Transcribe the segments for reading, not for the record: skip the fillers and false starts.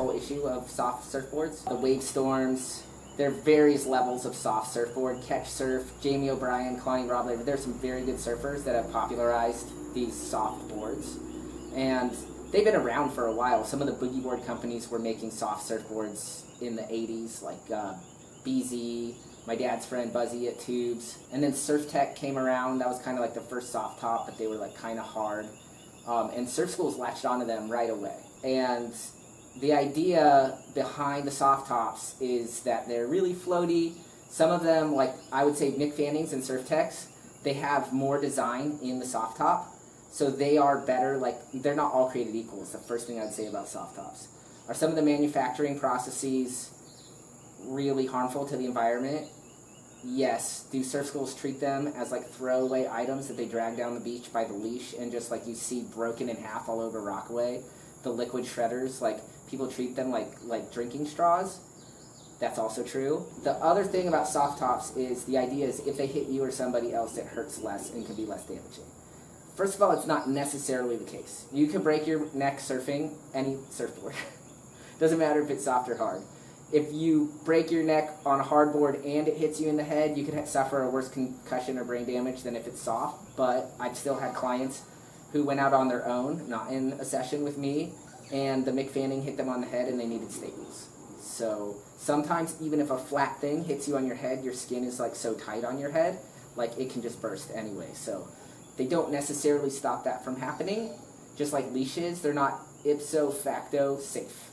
whole issue of soft surfboards. The wave storms, there are various levels of soft surfboard. Catch Surf, Jamie O'Brien, Connie Robler, there's some very good surfers that have popularized these soft boards. And they've been around for a while. Some of the boogie board companies were making soft surfboards in the 80s, like Beastie, my dad's friend Buzzy at Tubes. And then Surf Tech came around. That was kind of like the first soft top, but they were like kind of hard. And surf schools latched onto them right away. And the idea behind the soft tops is that they're really floaty. Some of them, like I would say Mick Fanning's and Surf Tech's, they have more design in the soft top. So they are better, like they're not all created equal is the first thing I'd say about soft tops. Are some of the manufacturing processes really harmful to the environment? Yes. Do surf schools treat them as like throwaway items that they drag down the beach by the leash and just like you see broken in half all over Rockaway? The liquid shredders, like people treat them like drinking straws. That's also true. The other thing about soft tops is the idea is if they hit you or somebody else, it hurts less and can be less damaging. First of all, it's not necessarily the case. You can break your neck surfing any surfboard. Doesn't matter if it's soft or hard. If you break your neck on a hard board and it hits you in the head, you could suffer a worse concussion or brain damage than if it's soft. But I've still had clients who went out on their own, not in a session with me, and the Mick Fanning hit them on the head and they needed staples. So sometimes even if a flat thing hits you on your head, your skin is like so tight on your head, like it can just burst anyway. So they don't necessarily stop that from happening. Just like leashes, they're not ipso facto safe.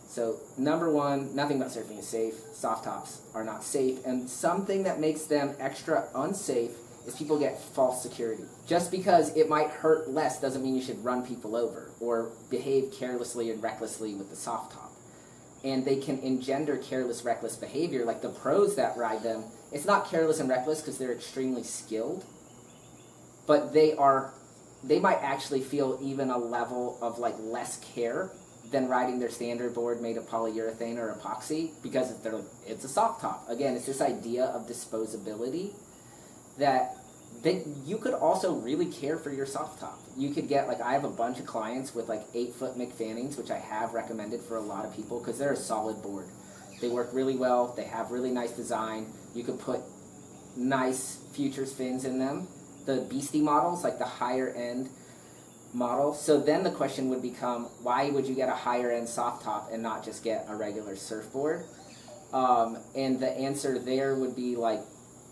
So number one, nothing about surfing is safe. Soft tops are not safe. And something that makes them extra unsafe is people get false security. Just because it might hurt less doesn't mean you should run people over or behave carelessly and recklessly with the soft top. And they can engender careless, reckless behavior. Like the pros that ride them, it's not careless and reckless because they're extremely skilled, but they might actually feel even a level of like less care than riding their standard board made of polyurethane or epoxy because it's a soft top. Again, it's this idea of disposability that you could also really care for your soft top. You could get, like I have a bunch of clients with like 8-foot Mick Fannings, which I have recommended for a lot of people because they're a solid board. They work really well, they have really nice design. You could put nice futures fins in them. The Beastie models, like the higher end model. So then the question would become, why would you get a higher end soft top and not just get a regular surfboard? And the answer there would be like,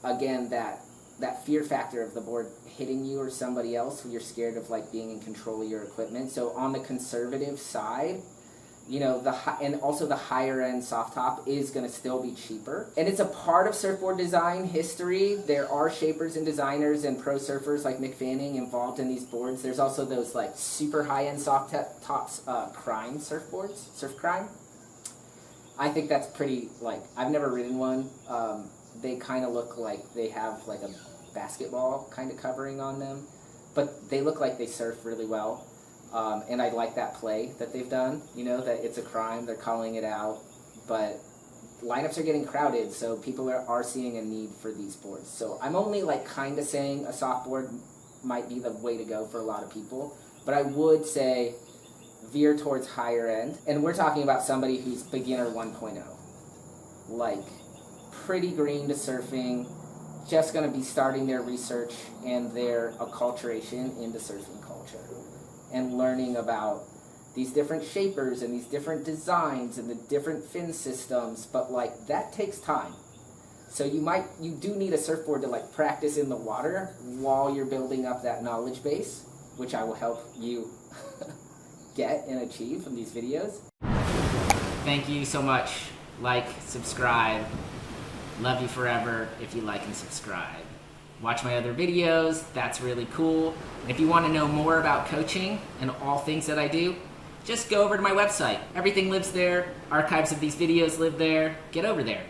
again, that fear factor of the board hitting you or somebody else when you're scared of like being in control of your equipment. So on the conservative side, you know, and also the higher end soft top is going to still be cheaper. And it's a part of surfboard design history. There are shapers and designers and pro surfers like Mick Fanning involved in these boards. There's also those like super high end soft tops, crime surfboards, surf crime. I think that's pretty, like, I've never ridden one. They kind of look like they have like a basketball kind of covering on them, but they look like they surf really well. And I like that play that they've done, you know, that it's a crime, they're calling it out, but lineups are getting crowded, so people are seeing a need for these boards. So I'm only like kind of saying a soft board might be the way to go for a lot of people, but I would say veer towards higher end. And we're talking about somebody who's beginner 1.0, like pretty green to surfing, just going to be starting their research and their acculturation into surfing culture and learning about these different shapers and these different designs and the different fin systems, but like that takes time. So you do need a surfboard to like practice in the water while you're building up that knowledge base, which I will help you get and achieve from these videos. Thank you so much. Like, subscribe. Love you forever if you like and subscribe. Watch my other videos, that's really cool. And if you want to know more about coaching and all things that I do, just go over to my website. Everything lives there, archives of these videos live there. Get over there.